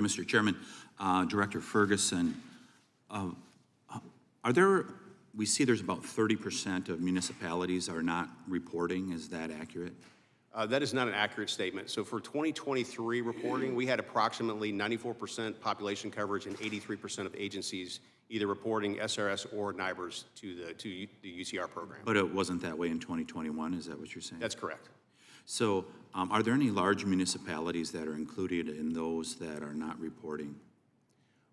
Mr. Chairman, Director Ferguson, we see there's about 30% of municipalities are not reporting. Is that accurate? That is not an accurate statement. So for 2023 reporting, we had approximately 94% population coverage and 83% of agencies either reporting SRS or NIBRS to the UCR program. But it wasn't that way in 2021, is that what you're saying? That's correct. So are there any large municipalities that are included in those that are not reporting?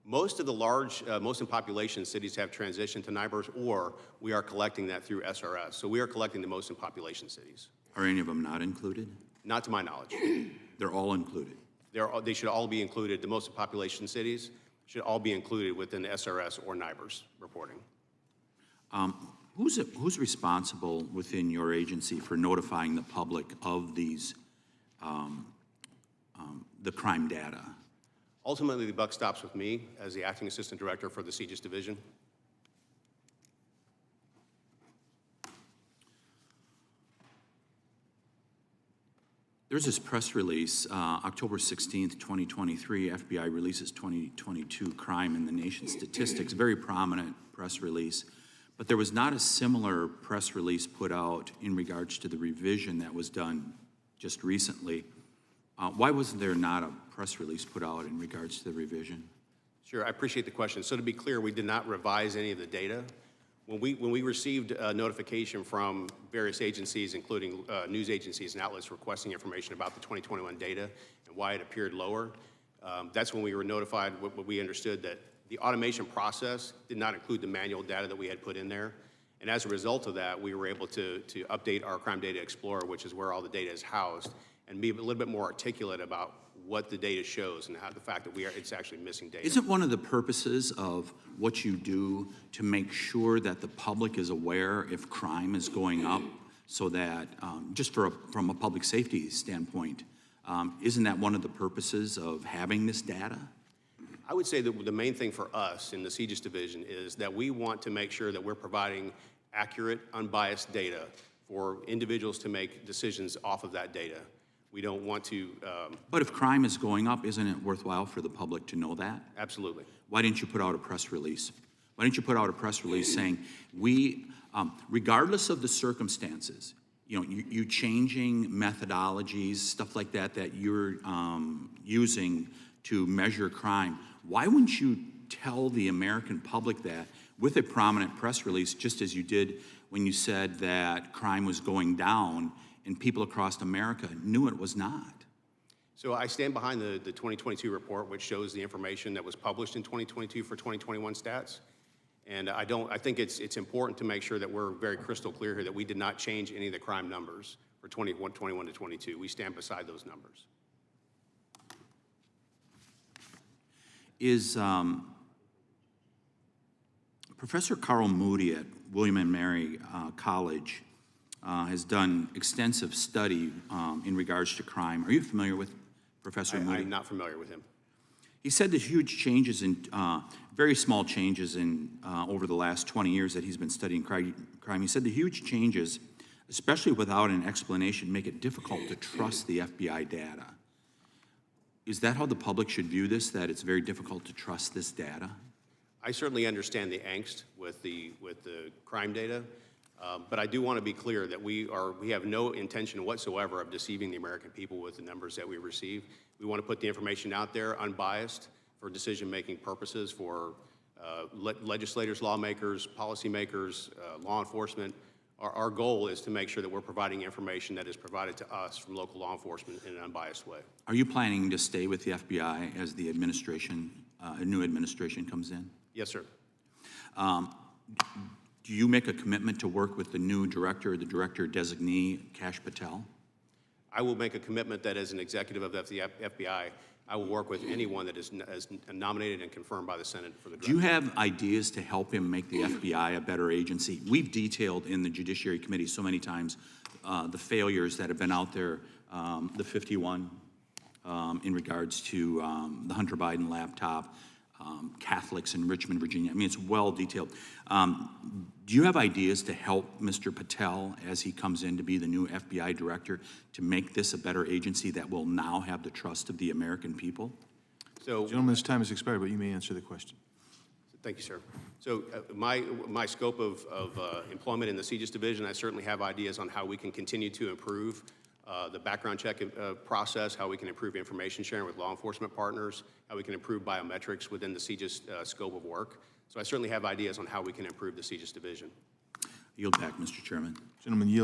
Most of the large, most in population cities have transitioned to NIBRS, or we are collecting that through SRS. So we are collecting the most in population cities. Are any of them not included? Not to my knowledge. They're all included? They should all be included. The most in population cities should all be included within SRS or NIBRS reporting. Who's responsible within your agency for notifying the public of these, the crime data? Ultimately, the buck stops with me as the acting assistant director for the CJIS division. There's this press release, October 16th, 2023, FBI releases 2022 crime in the nation statistics, very prominent press release. But there was not a similar press release put out in regards to the revision that was done just recently. Why wasn't there not a press release put out in regards to the revision? Sure, I appreciate the question. So to be clear, we did not revise any of the data. When we received a notification from various agencies, including news agencies and outlets requesting information about the 2021 data and why it appeared lower, that's when we were notified what we understood that the automation process did not include the manual data that we had put in there. And as a result of that, we were able to update our Crime Data Explorer, which is where all the data is housed, and be a little bit more articulate about what the data shows and how the fact that it's actually missing data. Isn't one of the purposes of what you do to make sure that the public is aware if crime is going up, so that, just from a public safety standpoint, isn't that one of the purposes of having this data? I would say that the main thing for us in the CJIS division is that we want to make sure that we're providing accurate, unbiased data for individuals to make decisions off of that data. We don't want to... But if crime is going up, isn't it worthwhile for the public to know that? Absolutely. Why didn't you put out a press release? Why didn't you put out a press release saying, regardless of the circumstances, you changing methodologies, stuff like that, that you're using to measure crime, why wouldn't you tell the American public that with a prominent press release, just as you did when you said that crime was going down and people across America knew it was not? So I stand behind the 2022 report, which shows the information that was published in 2022 for 2021 stats. And I think it's important to make sure that we're very crystal clear here that we did not change any of the crime numbers for 21 to 22. We stand beside those numbers. Is Professor Carl Moody at William & Mary College has done extensive study in regards to crime. Are you familiar with Professor Moody? I'm not familiar with him. He said that huge changes in, very small changes in over the last 20 years that he's been studying crime. He said the huge changes, especially without an explanation, make it difficult to trust the FBI data. Is that how the public should view this, that it's very difficult to trust this data? I certainly understand the angst with the crime data, but I do want to be clear that we have no intention whatsoever of deceiving the American people with the numbers that we receive. We want to put the information out there unbiased for decision-making purposes for legislators, lawmakers, policymakers, law enforcement. Our goal is to make sure that we're providing information that is provided to us from local law enforcement in an unbiased way. Are you planning to stay with the FBI as the administration, a new administration comes in? Yes, sir. Do you make a commitment to work with the new director, the director designee, Kash Patel? I will make a commitment that as an executive of the FBI, I will work with anyone that is nominated and confirmed by the Senate for the director. Do you have ideas to help him make the FBI a better agency? We've detailed in the Judiciary Committee so many times the failures that have been out there, the 51 in regards to the Hunter Biden laptop, Catholics in Richmond, Virginia. I mean, it's well detailed. Do you have ideas to help Mr. Patel as he comes in to be the new FBI director to make this a better agency that will now have the trust of the American people? So, Gentleman's time has expired, but you may answer the question. thank you, sir. So my scope of employment in the CJIS division, I certainly have ideas on how we can continue to improve the background check process, how we can improve information sharing with law enforcement partners, how we can improve biometrics within the CJIS scope of work. So I certainly have ideas on how we can improve the CJIS division. Yield back, Mr. Chairman. Gentleman yield.